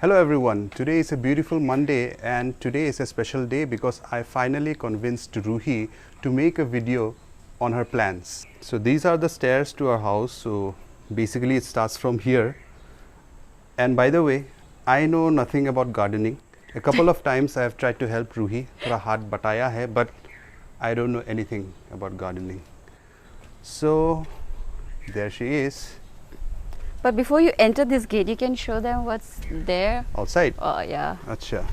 Hello everyone, today is a beautiful Monday and today is a special day because I finally convinced Roohi to make a video on her plants. So these are the stairs to our house, so basically it starts from here. And by the way, I know nothing about gardening. A couple of times I have tried to help Roohi, थोड़ा हाथ बटाया है, but I don't know anything about gardening. So there she is. But before you enter this gate, you can show them what's there. Outside? Oh, yeah. Acha.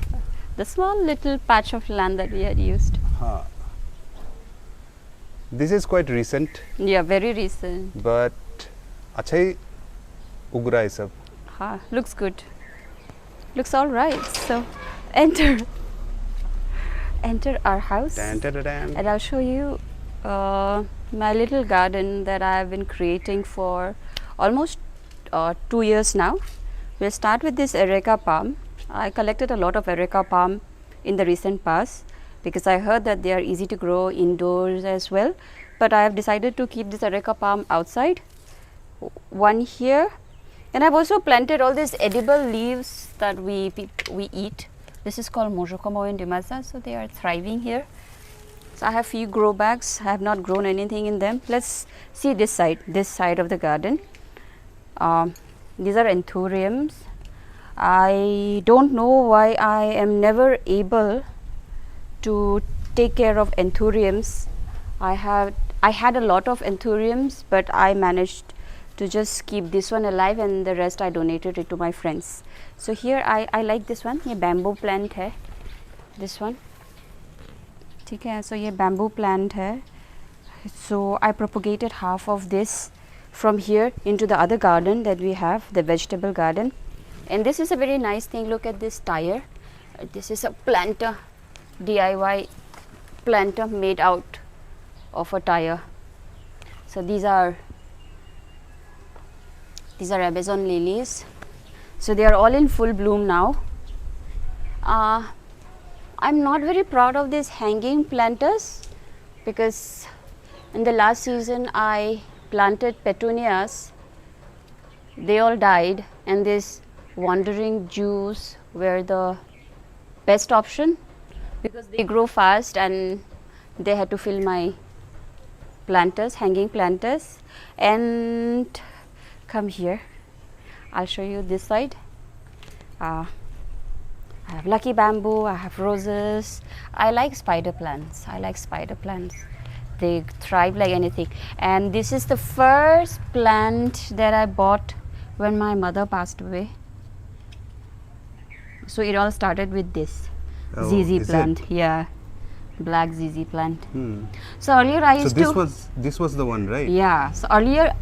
The small little patch of land that we had used. This is quite recent. Yeah, very recent. But अच्छा ही उग रहा है सब. Looks good. Looks all right. So, enter our house. Dan, dan, dan, dan. And I'll show you my little garden that I have been creating for almost 2 years now. We'll start with this areca palm. I collected a lot of areca palm in the recent past because I heard that they are easy to grow indoors as well. But I have decided to keep this areca palm outside. One here, and I've also planted all these edible leaves that we eat. This is called Mojokomo indimasa, so they are thriving here. So I have few grow bags. I have not grown anything in them. Let's see this side of the garden. These are anthuriums. I don't know why I am never able to take care of anthuriums. I had a lot of anthuriums, but I managed to just keep this one alive and the rest I donated it to my friends. So here I like this one. ये bamboo plant है. This one. ठीक है. So ये bamboo plant है. So I propagated half of this from here into the other garden that we have, the vegetable garden. And this is a very nice thing. Look at this tire. This is a planter, DIY planter made out of a tire. So these are Amazon lilies. So they are all in full bloom now. I'm not very proud of these hanging planters because in the last season I planted petunias. They all died, and these wandering Jews were the best option because they grow fast and they had to fill my planters, hanging planters. And come here, I'll show you this side. I have lucky bamboo, I have roses. I like spider plants. They thrive like anything. And this is the first plant that I bought when my mother passed away. So it all started with this ZZ plant. Yeah, black ZZ plant. So earlier I used this was the one, right? Yeah. So earlier,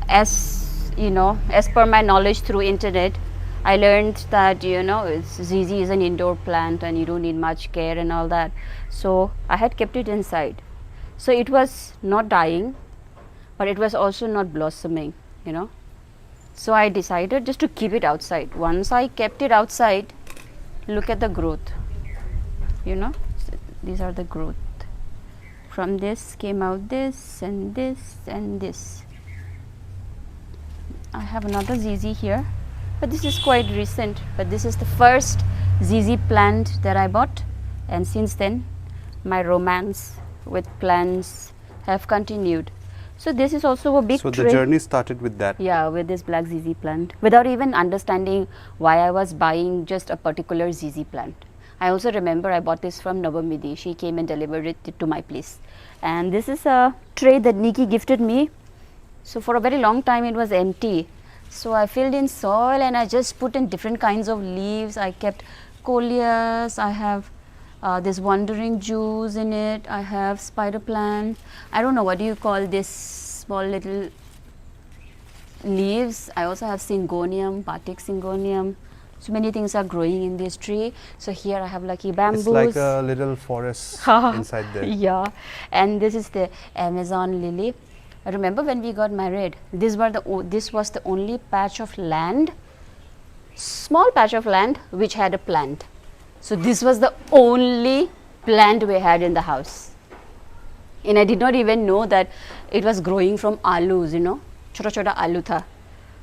as you know, as per my knowledge through internet, I learned that ZZ is an indoor plant and you don't need much care and all that. So I had kept it inside. So it was not dying, but it was also not blossoming, So I decided just to keep it outside. Once I kept it outside, look at the growth, So these are the growth. From this came out this and this and this. I have another ZZ here, but this is quite recent. But this is the first ZZ plant that I bought, and since then my romance with plants have continued. So this is also a big So the journey started with that. Yeah, with this black ZZ plant, without even understanding why I was buying just a particular ZZ plant. I also remember I bought this from Navamidi. She came and delivered it to my place. And this is a tray that Nikki gifted me. So for a very long time it was empty. So I filled in soil and I just put in different kinds of leaves. I kept coleus, I have this wandering Jews in it, I have spider plant. I don't know what do you call this small little leaves. I also have Syngonium, Batik Syngonium. So many things are growing in this tree. So here I have lucky bamboos. It's like a little forest inside there. Yeah, and this is the Amazon lily. I remember when we got married, this was the only patch of land, small patch of land which had a plant. So this was the only plant we had in the house. And I did not even know that it was growing from alus, chota chota alu tha.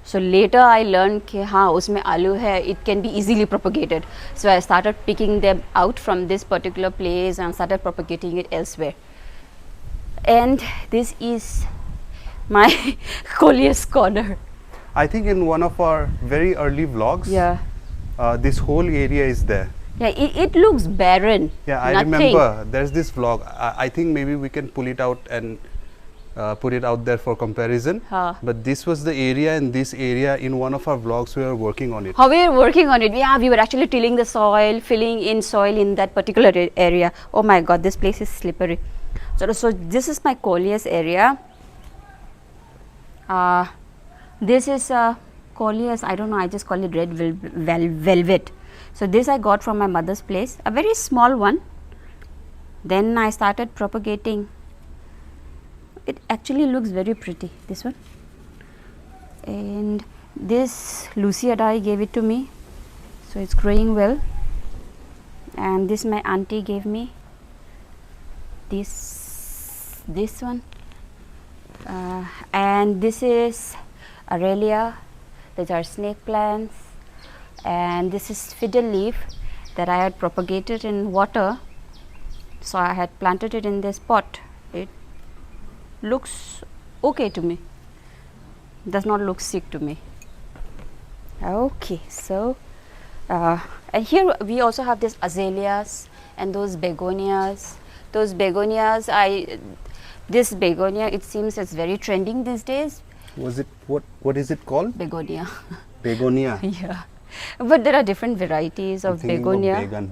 So later I learned कि हाँ उसमें आलू है, it can be easily propagated. So I started picking them out from this particular place and started propagating it elsewhere. And this is my Collier's corner. I think in one of our very early vlogs, Yeah. This whole area is there. Yeah, it looks barren. Yeah, I Nothing. remember there's this vlog. I think maybe we can pull it out and put it out there for comparison. Huh. But this was the area, and this area in one of our vlogs we were working on it. How we were working on it? Yeah, we were actually tilling the soil, filling in soil in that particular area. Oh my God, this place is slippery. So this is my Collier's area. This is Collier's, I don't know, I just call it red velvet. So this I got from my mother's place, a very small one. Then I started propagating. It actually looks very pretty, this one. And this Lucy Adai gave it to me, so it's growing well. And this my auntie gave me, this one. And this is Azaleas. These are snake plants. And this is fiddle leaf that I had propagated in water. So I had planted it in this pot. It looks okay to me, does not look sick to me. Okay, so and here we also have this azaleas and those begonias. Those begonias, this begonia, it seems it's very trending these days. Was it what is it called? Begonia. Begonia. Yeah, but there are different varieties of begonia. Begon.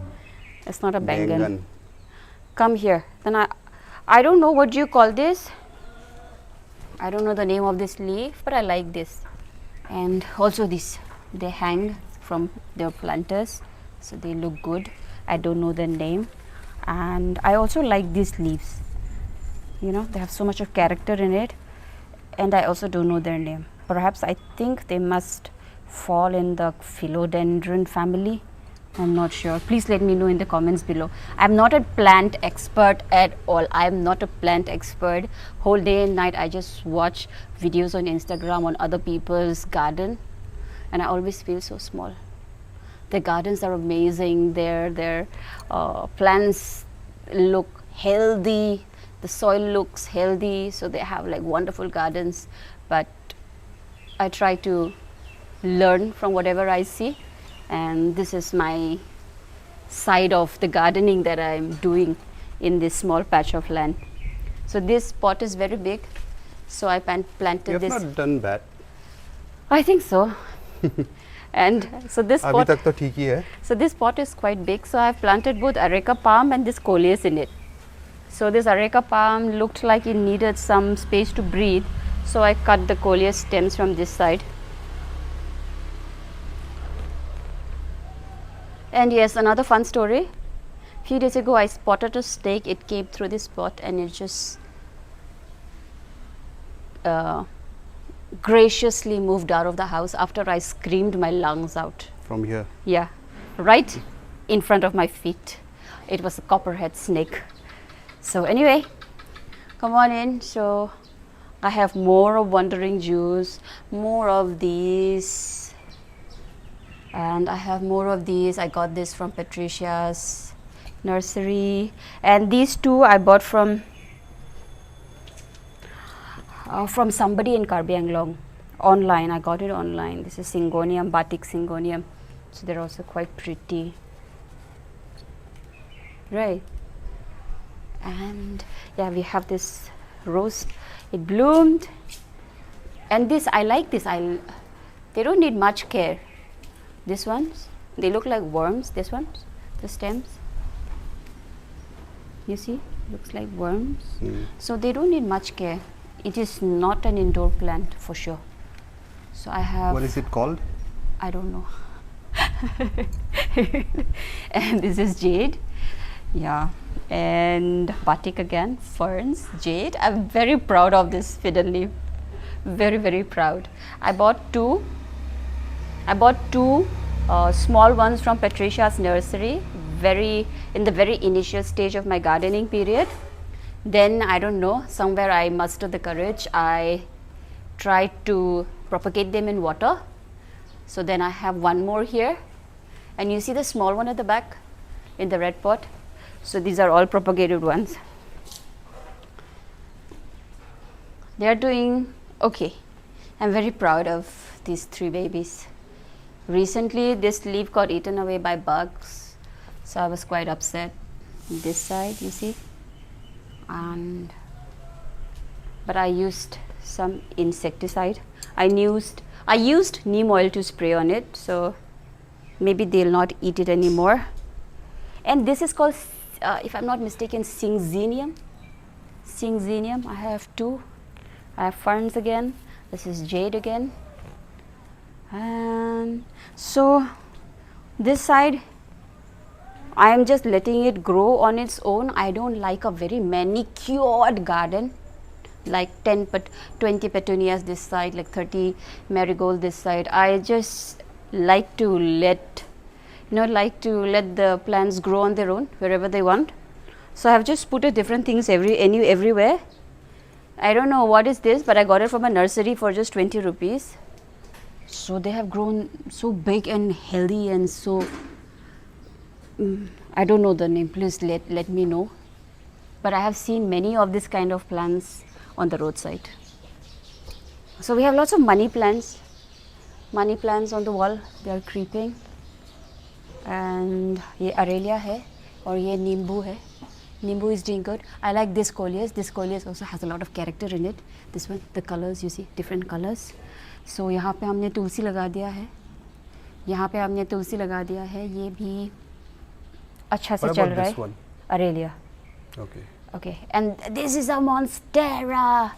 It's not a bangan. Bengan. Come here. Then I don't know what you call this. I don't know the name of this leaf, but I like this. And also this, they hang from their planters, so they look good. I don't know their name. And I also like these leaves. You know, they have so much of character in it. And I also don't know their name. Perhaps I think they must fall in the Philodendron family. I'm not sure. Please let me know in the comments below. I'm not a plant expert at all. I'm not a plant expert. Whole day and night I just watch videos on Instagram on other people's garden, and I always feel so small. Their gardens are amazing. Their plants look healthy. The soil looks healthy. So they have like wonderful gardens. But I try to learn from whatever I see. And this is my side of the gardening that I'm doing in this small patch of land. So this pot is very big, so I planted this. You have not done bad. I think so. And so this Abhi pot, tak to theek hi hai. so this pot is quite big, so I've planted both areca palm and this coleus in it. So this areca palm looked like it needed some space to breathe, so I cut the coleus stems from this side. And yes, another fun story. Few days ago I spotted a snake. It came through this pot and it just graciously moved out of the house after I screamed my lungs out. From here. Yeah, right in front of my feet. It was a copperhead snake. So anyway, come on in. So I have more of wandering Jews, more of these. And I have more of these. I got this from Patricia's nursery, and these two I bought from somebody in Karbi Anglong online. I got it online. This is Syngonium, Batik Syngonium. So they're also quite pretty, right? And yeah, we have this rose. It bloomed, and this I like this. They don't need much care. This ones, they look like worms. This ones, the stems, you see, looks like worms. So they don't need much care. It is not an indoor plant for sure. So I have. What is it called? I don't know. And this is jade. Yeah, and batik again, ferns, jade. I'm very proud of this fiddle leaf. Very, very proud. I bought two small ones from Patricia's nursery, in the very initial stage of my gardening period. Then I don't know, somewhere I mustered the courage. I tried to propagate them in water. So then I have one more here, and you see the small one at the back in the red pot. So these are all propagated ones. They are doing okay. I'm very proud of these 3 babies. Recently this leaf got eaten away by bugs, so I was quite upset. This side, you see, but I used some insecticide. I used neem oil to spray on it, so maybe they'll not eat it anymore. And this is called, if I'm not mistaken, Syngonium. Syngonium. I have 2. I have ferns again. This is jade again. And so this side, I am just letting it grow on its own. I don't like a very manicured garden, like 20 petunias this side, like 30 marigold this side. I just like to let the plants grow on their own wherever they want. So I have just put different things everywhere. I don't know what is this, but I got it from a nursery for just 20 rupees. So they have grown so big and healthy, and so I don't know the name, please let me know. But I have seen many of this kind of plants on the roadside. So we have lots of money plants on the wall. They are creeping. And ये Azalea है और ये नींबू है. Nimbu is doing good. I like this coleus. This coleus also has a lot of character in it. This one, the colors, you see, different colors. So यहाँ पे हमने तुलसी लगा दिया है. यहाँ पे हमने तुलसी लगा दिया है. ये भी अच्छा से चल रहा है. Azalea. Okay. Okay. And this is a Monstera.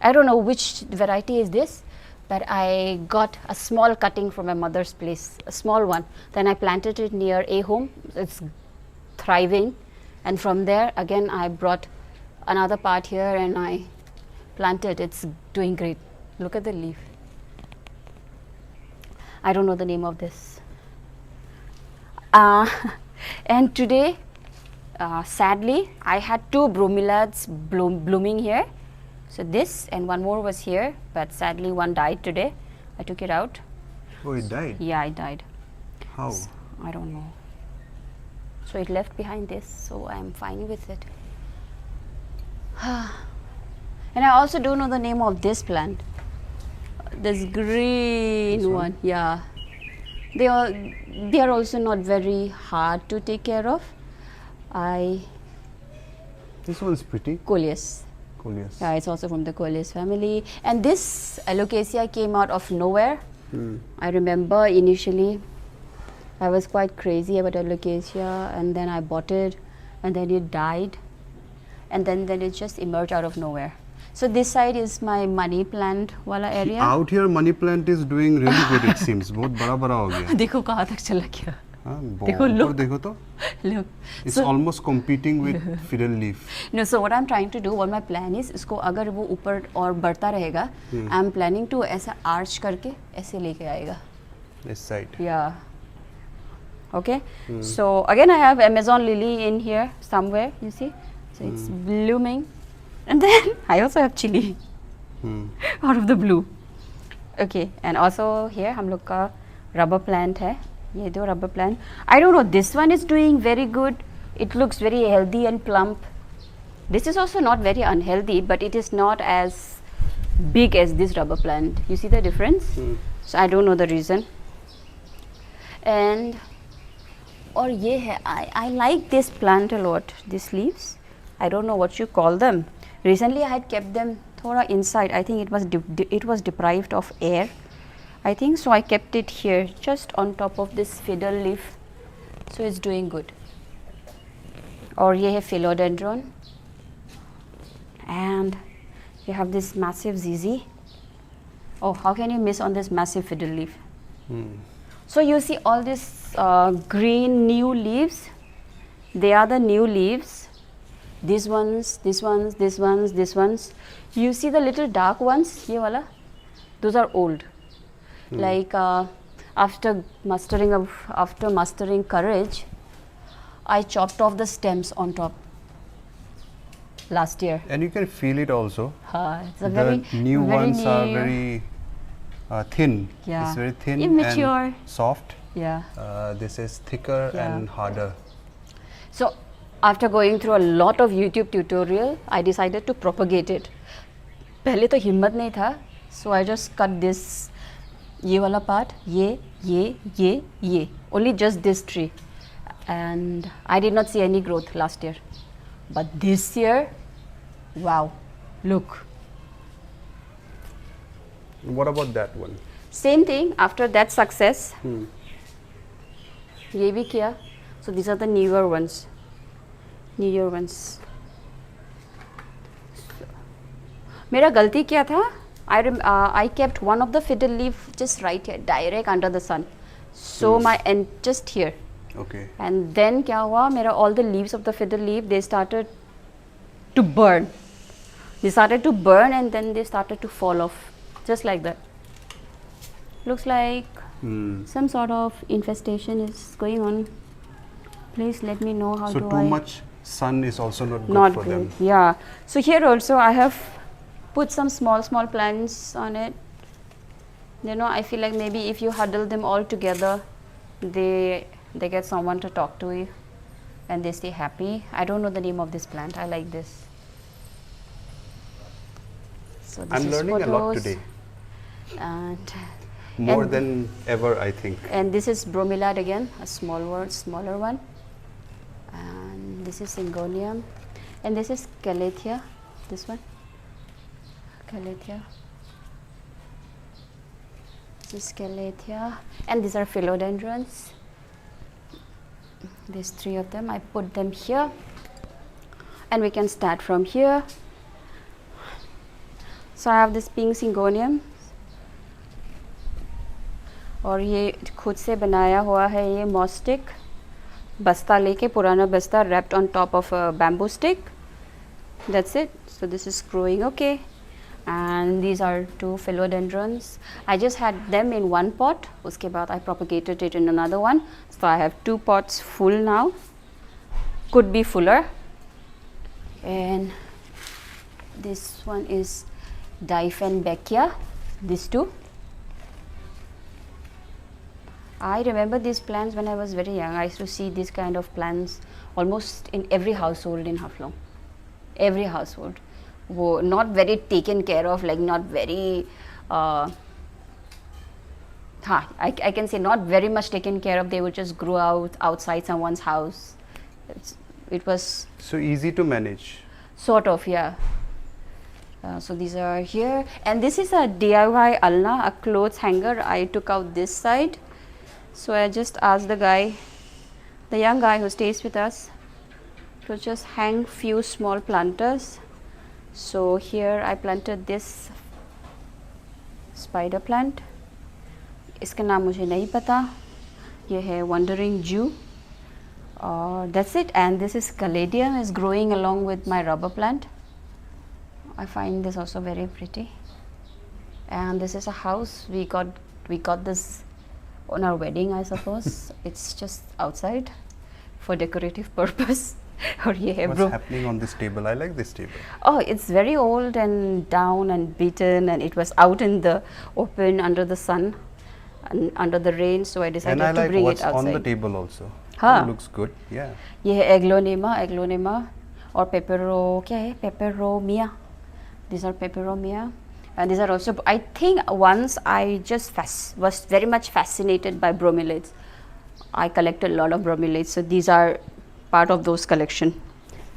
I don't know which variety is this, but I got a small cutting from my mother's place, a small one. Then I planted it near a home. It's thriving. And from there, again, I brought another part here and I planted. It's doing great. Look at the leaf. I don't know the name of this. And today, sadly, I had 2 bromeliads blooming here. So this and one more was here, but sadly one died today. I took it out. Oh, it died? Yeah, it died. How? I don't know. So it left behind this, so I am fine with it. And I also don't know the name of this plant. This green one, yeah. They are also not very hard to take care of. This one's pretty. Coleus. Coleus. Yeah, it's also from the Coleus family. And this alocasia came out of nowhere. I remember initially I was quite crazy about alocasia, and then I bought it, and then it died, and then it just emerged out of nowhere. So this side is my money plant wala area. Out here, money plant is doing really good. It seems. बहुत बड़ा बड़ा हो गया. देखो कहाँ तक चला गया. देखो look. देखो तो. Look. It's almost competing with fiddle leaf. No, so what I'm trying to do, what my plan is, इसको अगर वो ऊपर और बढ़ता रहेगा, I'm planning to ऐसा arch करके ऐसे लेके आएगा. This side. Yeah. Okay. So again, I have Amazon lily in here somewhere. You see, so it's blooming, and then I also have chili out of the blue. Okay, and also here हम लोग का rubber plant है. ये दो rubber plant. I don't know. This one is doing very good. It looks very healthy and plump. This is also not very unhealthy, but it is not as big as this rubber plant. You see the difference? So I don't know the reason. And or ये है, I like this plant a lot. These leaves, I don't know what you call them. Recently I had kept them थोड़ा inside. I think it was deprived of air, I think, so I kept it here just on top of this fiddle leaf. So it's doing good. और ये है Philodendron, and you have this massive ZZ. Oh, how can you miss on this massive fiddle leaf? So you see all these green new leaves. They are the new leaves. These ones, these ones, these ones, these ones. You see the little dark ones, ye wala? Those are old. Like after mustering courage, I chopped off the stems on top last year. And you can feel it also. It's a the new ones are very thin. Yeah. It's very thin Immature. and soft. Yeah. This is thicker Yeah. and harder. So after going through a lot of YouTube tutorial, I decided to propagate it. पहले तो हिम्मत नहीं था, so I just cut this, ये वाला part, ये, only just this tree, and I did not see any growth last year, but this year, wow, look. What about that one? Same thing. After that success, ये भी किया. So these are the newer ones. मेरा गलती क्या था? I kept one of the fiddle leaf just right here, direct under the sun. So my end just here. Okay. And then क्या हुआ? मेरा all the leaves of the fiddle leaf, they started to burn. They started to burn and then they started to fall off, just like that. Looks like some sort of infestation is going on. Please let me know how So do too I. much sun is also not good Not for good. them. Yeah. So here also I have put some small plants on it. You know, I feel like maybe if you huddle them all together, they get someone to talk to you and they stay happy. I don't know the name of this plant. I like this. So this I'm is learning a lot photos. today. And More than ever, I think. And this is bromeliad again, a smaller one. And this is Syngonium. And this is Calathea, this one. Calathea. This is Calathea. And these are Philodendrons. These three of them, I put them here. And we can start from here. So I have this pink Syngonium. और ये खुद से बनाया हुआ है ये मॉस्टिक बस्ता लेके पुराना बस्ता wrapped on top of a bamboo stick. That's it. So this is growing okay. And these are two philodendrons. I just had them in one pot. उसके बाद I propagated it in another one. So I have 2 pots full now. Could be fuller. And this one is Dieffenbachia. These two. I remember these plants when I was very young. I used to see these kind of plants almost in every household in Haflong. Every household. Wo not very taken care of, like not very, I can say not very much taken care of. They would just grow outside someone's house. It was So easy to manage. sort of, yeah. So these are here. And this is a DIY alna, a clothes hanger. I took out this side. So I just asked the guy, the young guy who stays with us, to just hang few small planters. So here I planted this spider plant. इसका नाम मुझे नहीं पता. ये है wandering Jew. That's it. And this is caladium is growing along with my rubber plant. I find this also very pretty. And this is a house. We got this on our wedding, I suppose. It's just outside for decorative purpose. और ये है What's happening on this table? I like this table. Oh, it's very old and down and beaten, and it was out in the open under the sun and under the rain, so I decided And I to like bring what's it outside. on the table also. हाँ. It looks good. Yeah. ये है aglaonema और peperomia. These are peperomia. And these are also, I think once I just was very much fascinated by bromeliads. I collected a lot of bromeliads, so these are part of those collection.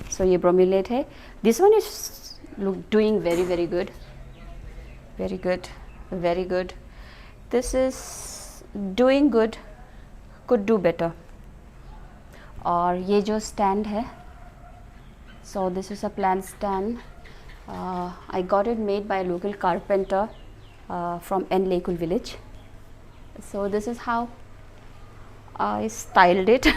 So ये bromeliad है. This one is doing very, very good. Very good. Very good. This is doing good. Could do better. और ये जो stand है. So this is a plant stand. I got it made by a local carpenter from N Lekul village. So this is how I styled it.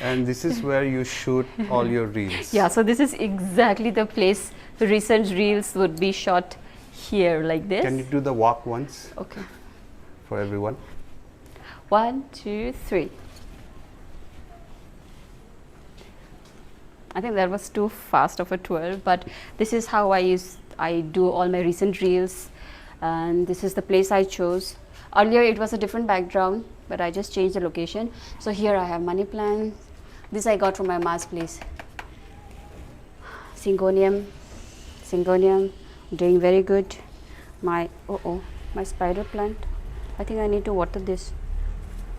And this is where you shoot all your reels. Yeah, so this is exactly the place the recent reels would be shot here like this. Can you do the walk once Okay. for everyone? 1, 2, 3. I think that was too fast of a 12, but this is how I do all my recent reels, and this is the place I chose. Earlier it was a different background, but I just changed the location. So here I have money plant. This I got from my ma's place. Syngonium, doing very good. My my spider plant. I think I need to water this.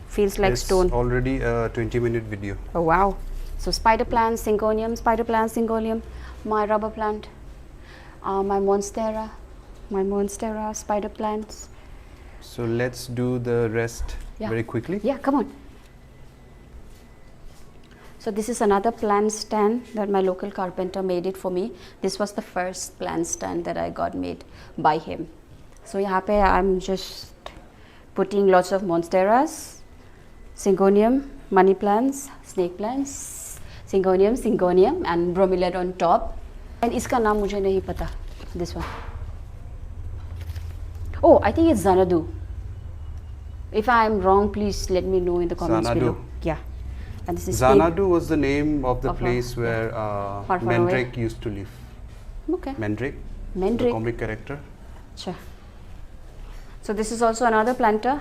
Feels like stone. It's already a 20-minute video. Oh wow! So spider plant, Syngonium, my rubber plant, my Monstera, spider plants. So let's do the rest very quickly. Yeah, come on. So this is another plant stand that my local carpenter made it for me. This was the first plant stand that I got made by him. So यहाँ पे I'm just putting lots of Monsteras, Syngonium, money plants, snake plants, Syngonium and bromeliad on top. And इसका नाम मुझे नहीं पता. This one. Oh, I think it's Xanadu. If I am wrong, please let me know in the comments below. Yeah. And this is Xanadu was the name of the place where far Mandrake used to live. Okay. Mandrake. The comic character. Sure. So this is also another planter.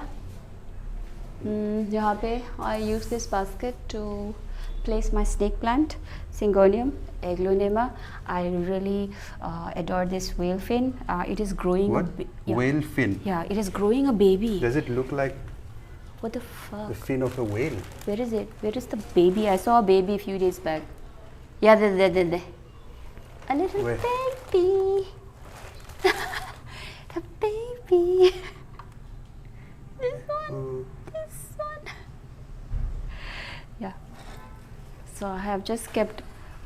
जहाँ पे I use this basket to place my snake plant, Syngonium, Aglaonema. I really adore this whale fin. It is growing. What? Whale fin? Yeah, it is growing a baby. Does it look like what the fuck? the fin of a whale? Where is it? Where is the baby? I saw a baby a few days back. Yeah, there. A little baby. The baby. This one. Yeah. So I have just kept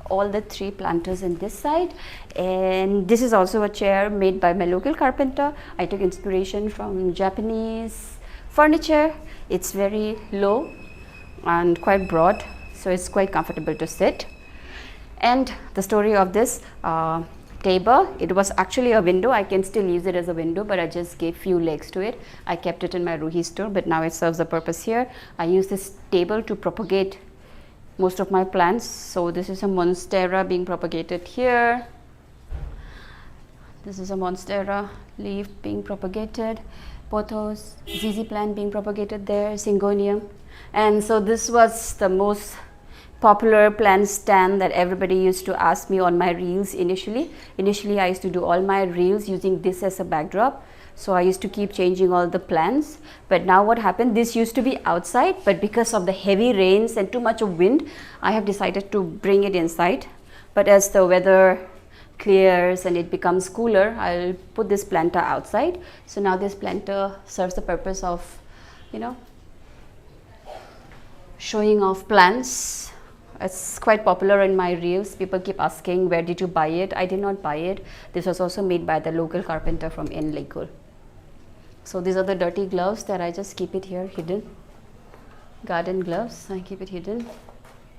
all the 3 planters in this side, and this is also a chair made by my local carpenter. I took inspiration from Japanese furniture. It's very low and quite broad, so it's quite comfortable to sit. And the story of this table, it was actually a window. I can still use it as a window, but I just gave few legs to it. I kept it in my Roohi store, but now it serves a purpose here. I use this table to propagate most of my plants. So this is a Monstera being propagated here. This is a Monstera leaf being propagated. Pothos, ZZ plant being propagated there, Syngonium. And so this was the most popular plant stand that everybody used to ask me on my reels initially. Initially, I used to do all my reels using this as a backdrop. So I used to keep changing all the plants. But now what happened, this used to be outside, but because of the heavy rains and too much of wind, I have decided to bring it inside. But as the weather clears and it becomes cooler, I'll put this planter outside. So now this planter serves the purpose of, you know, showing off plants. It's quite popular in my reels. People keep asking, where did you buy it? I did not buy it. This was also made by the local carpenter from in Lakul. So these are the dirty gloves that I just keep it here hidden. Garden gloves, I keep it hidden.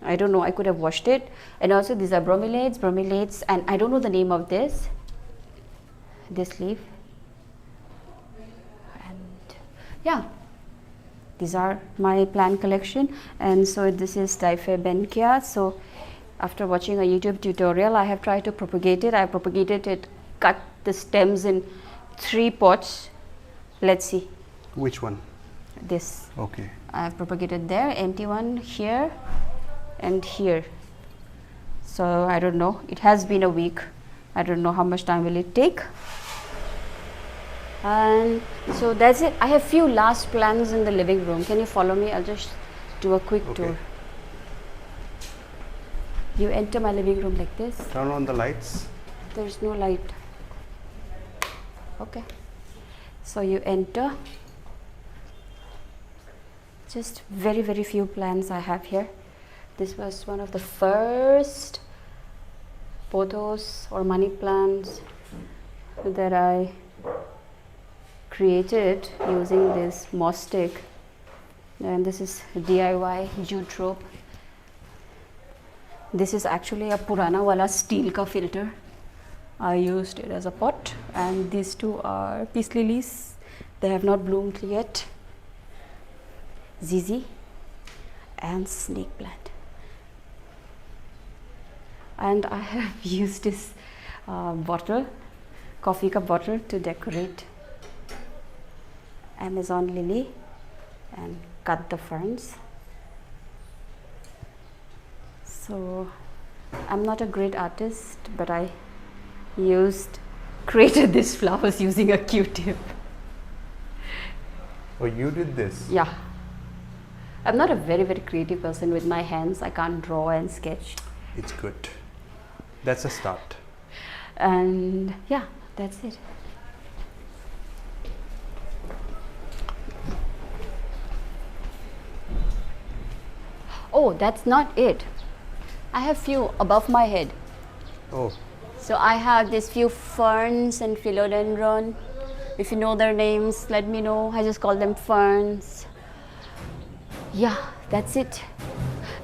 I don't know, I could have washed it. And also these are bromeliads, and I don't know the name of this leaf. And yeah, these are my plant collection. And so this is Diphabenkia. So after watching a YouTube tutorial, I have tried to propagate it. I propagated it, cut the stems in 3 pots. Let's see. Which one? This. Okay. I have propagated there, empty one here and here. So I don't know, it has been a week. I don't know how much time will it take. And so that's it. I have few last plans in the living room. Can you follow me? I'll just do a quick tour. You enter my living room like this. Turn on the lights. There's no light. Okay. So you enter. Just very few plants I have here. This was one of the first pothos or money plants that I created using this moss stick. And this is DIY jute rope. This is actually a Purana wala steel ka filter. I used it as a pot, and these 2 are peace lilies. They have not bloomed yet. ZZ and snake plant. And I have used this bottle, coffee cup bottle, to decorate. Amazon lily and cut the ferns. So I'm not a great artist, but I created these flowers using a Q-tip. Oh, you did this? Yeah. I'm not a very, very creative person with my hands. I can't draw and sketch. It's good. That's a start. And yeah, that's it. Oh, that's not it. I have few above my head. Oh, So I have these few ferns and philodendron. If you know their names, let me know. I just call them ferns. Yeah, that's it.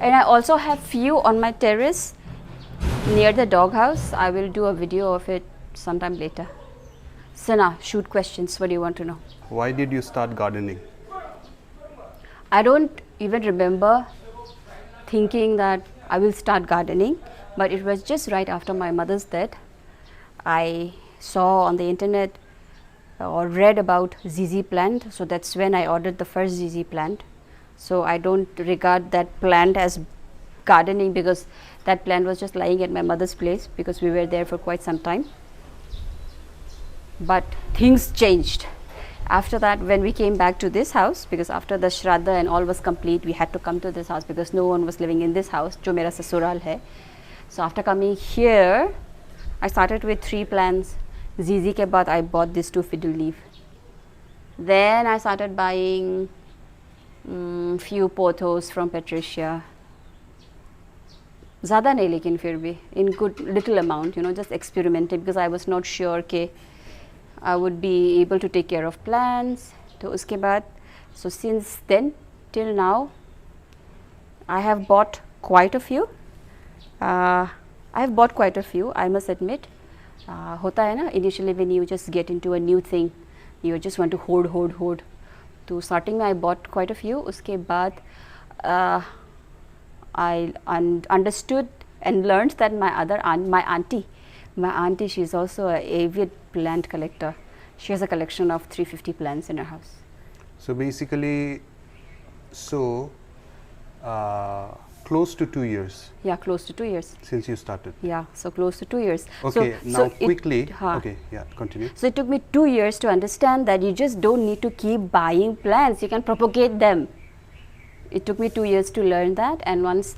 And I also have few on my terrace near the doghouse. I will do a video of it sometime later. So now, shoot questions. What do you want to know? why did you start gardening? I don't even remember thinking that I will start gardening, but it was just right after my mother's death. I saw on the internet or read about ZZ plant, so that's when I ordered the first ZZ plant. So I don't regard that plant as gardening because that plant was just lying at my mother's place because we were there for quite some time. But things changed. After that, when we came back to this house, because after the Shraddha and all was complete, we had to come to this house because no one was living in this house, jo mera sasural hai. So after coming here, I started with 3 plants. ZZ ke baad I bought this 2 fiddle leaf. Then I started buying few pothos from Patricia. Zyada nahi lekin fir bhi, in good little amount, just experimenting because I was not sure ke I would be able to take care of plants. To uske baad, so since then till now, I have bought quite a few. I must admit. Hota hai na, initially when you just get into a new thing, you just want to hoard. So starting I bought quite a few. Uske baad, I understood and learned that my auntie, she's also an avid plant collector. She has a collection of 350 plants in her house. So basically, close to 2 years. Yeah, close to 2 years. Since you started. Yeah, so close to 2 years. Okay, so now quickly. Okay, yeah, continue. So it took me 2 years to understand that you just don't need to keep buying plants. You can propagate them. It took me 2 years to learn that, and once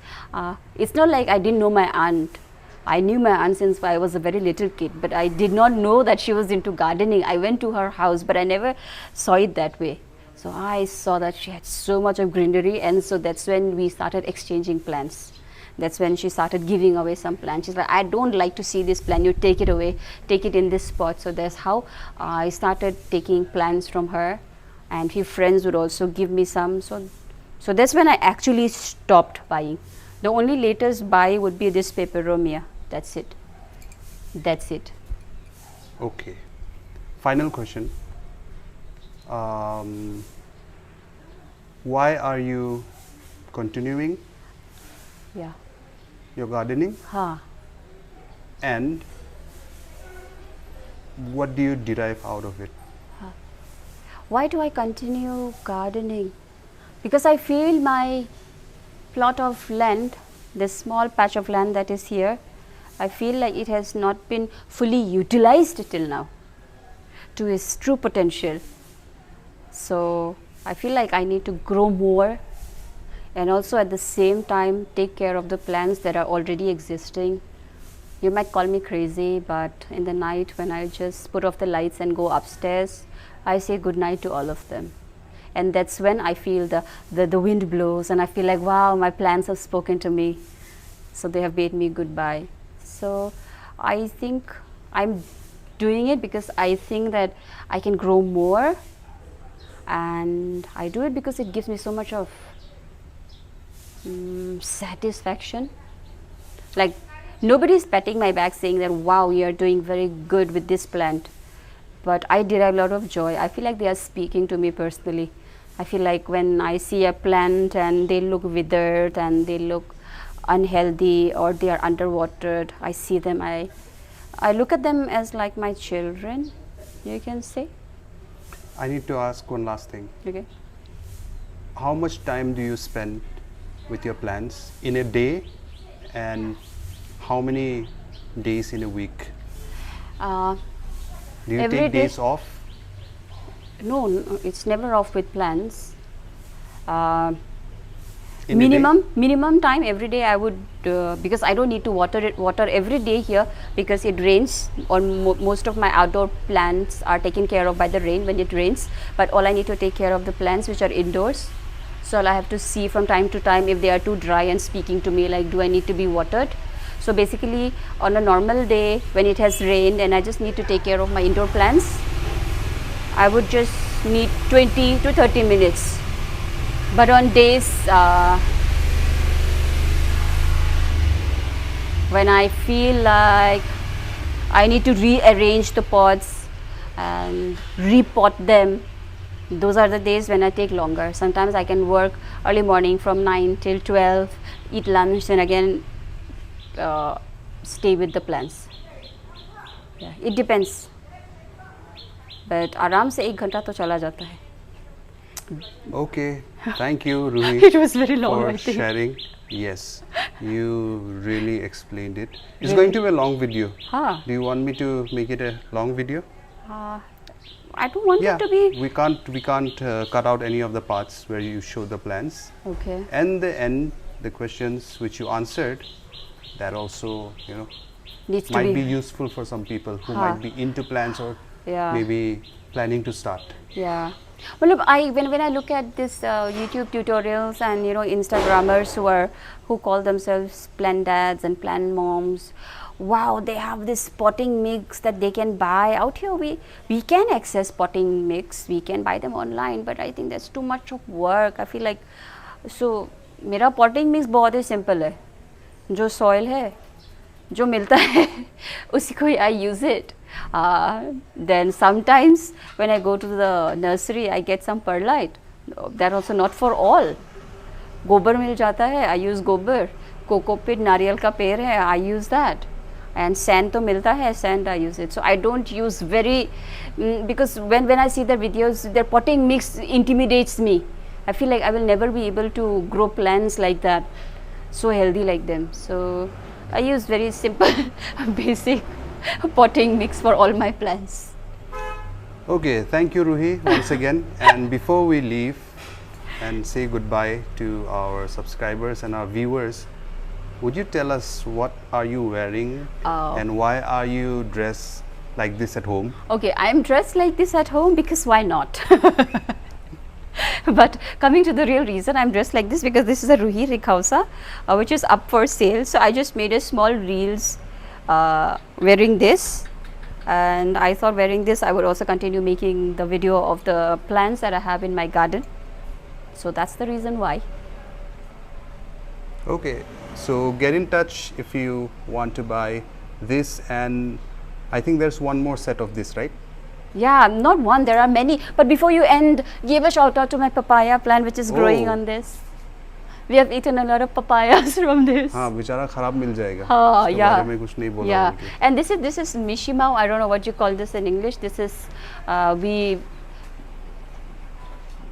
it's not like I didn't know my aunt. I knew my aunt since I was a very little kid, but I did not know that she was into gardening. I went to her house, but I never saw it that way. So I saw that she had so much of greenery, and so that's when we started exchanging plants. That's when she started giving away some plants. She's like, I don't like to see this plant, you take it away, take it in this spot. So that's how I started taking plants from her, and few friends would also give me some. So that's when I actually stopped buying. The only latest buy would be this peperomia. That's it. Okay. Final question. Why are you continuing Yeah. your gardening, and what do you derive out of it? Why do I continue gardening? Because I feel my plot of land, this small patch of land that is here, I feel like it has not been fully utilized till now to its true potential. So I feel like I need to grow more, and also at the same time take care of the plants that are already existing. You might call me crazy, but in the night when I just put off the lights and go upstairs, I say good night to all of them. And that's when I feel the wind blows, and I feel like, wow, my plants have spoken to me. So they have bade me goodbye. So I think I'm doing it because I think that I can grow more, and I do it because it gives me so much of satisfaction. Like, nobody's patting my back saying that, wow, you're doing very good with this plant. But I derive a lot of joy. I feel like they are speaking to me personally. I feel like when I see a plant and they look withered and they look unhealthy or they are underwatered, I see them, I look at them as like my children, you can say. I need to ask one last thing. Okay. How much time do you spend with your plants in a day, and how many days in a week? Uh, Do you every take day- days off? no, it's never off with plants. Uh, In a day? minimum time every day I would because I don't need to water every day here because it rains. Most of my outdoor plants are taken care of by the rain when it rains, but all I need to take care of the plants which are indoors. So I have to see from time to time if they are too dry and speaking to me like, do I need to be watered? So basically on a normal day when it has rained and I just need to take care of my indoor plants, I would just need 20 to 30 minutes. But on days when I feel like I need to rearrange the pots and repot them, those are the days when I take longer. Sometimes I can work early morning from 9 till 12, eat lunch and again stay with the plants. Yeah, it depends. But आराम से 1 घंटा तो चला जाता है. Okay, thank you, Roohi, It was very long, for I think. sharing. Yes, you really explained it. It's going to be a long video. Huh. Do you want me to make it a long video? I don't want Yeah, it to be. we can't cut out any of the parts where you show the plants. Okay. And the end, the questions which you answered, that also, Needs to might be be. useful for some people who Huh. might be into plants or Yeah. maybe planning to start. Yeah. Well, look, when I look at this YouTube tutorials and Instagrammers who call themselves plant dads and plant moms, wow, they have this potting mix that they can buy out here. We can access potting mix, we can buy them online, but I think that's too much of work. I feel like so मेरा potting mix बहुत ही simple है. जो soil है, जो मिलता है, उसी को I use it. Then sometimes when I go to the nursery, I get some perlite. That also not for all. गोबर मिल जाता है, I use गोबर. कोकोपीट नारियल का पेड़ है, I use that. And sand तो मिलता है, sand I use it. So I don't use very because when I see the videos, their potting mix intimidates me. I feel like I will never be able to grow plants like that, so healthy like them. So I use very simple, basic potting mix for all my plants. Okay, thank you, Roohi, once again. And before we leave and say goodbye to our subscribers and our viewers, would you tell us what are you wearing and why are you dressed like this at home? Okay, I am dressed like this at home because why not? But coming to the real reason, I'm dressed like this because this is a Roohi Rikhausa which is up for sale. So I just made a small reels wearing this, and I thought wearing this I would also continue making the video of the plants that I have in my garden. So that's the reason why. Okay, so get in touch if you want to buy this, and I think there's one more set of this, right? Yeah, not one, there are many. But before you end, give a shout out to my papaya plant which is growing Oh. on this. We have eaten a lot of papayas from this. हाँ, बेचारा खराब मिल जाएगा. हाँ, उसके yeah. बारे में कुछ नहीं बोला Yeah, उनके. and this is mishimao. I don't know what you call this in English. This is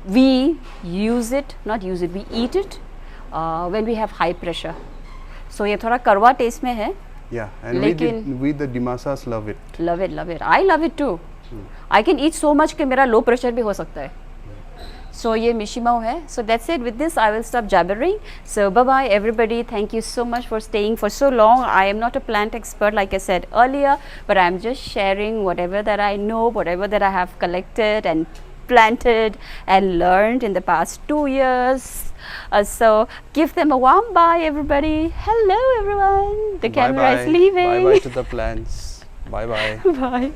we use it, not use it. We eat it when we have high pressure. So ये थोड़ा कड़वा taste में है. Yeah, and लेकिन- we the Dimasas love it. Love it, love it. I love it too. I can eat so much कि मेरा low pressure भी हो सकता है. So ये mishimao है. So that's it. With this I will stop jabbering. So bye bye everybody. Thank you so much for staying for so long. I am not a plant expert like I said earlier, but I am just sharing whatever that I know, whatever that I have collected and planted and learned in the past 2 years. So give them a warm bye everybody. Hello everyone. The camera Bye-bye. is leaving. Bye bye to the plants. Bye bye. Bye.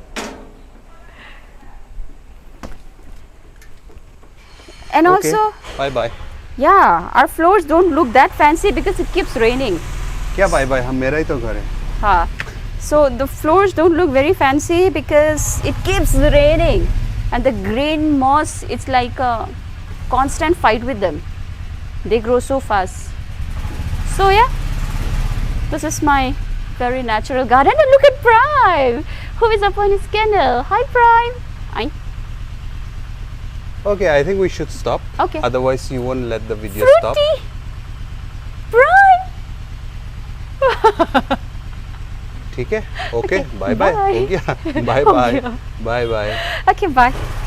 And Okay. also, Bye bye. yeah, our floors don't look that fancy because it keeps raining. क्या bye bye? हम मेरा ही तो घर है. Huh. So the floors don't look very fancy because it keeps raining, and the green moss, it's like a constant fight with them. They grow so fast. So yeah, this is my very natural garden. And look at Prime, who is up on his kennel. Hi Prime. Hi. Okay, I think we should stop. Okay. Otherwise, you won't let the video stop. Fruity! Brian! ठीक है? Okay, bye bye. Bye. हो गया? Bye हो bye. गया. Bye bye. Okay, bye.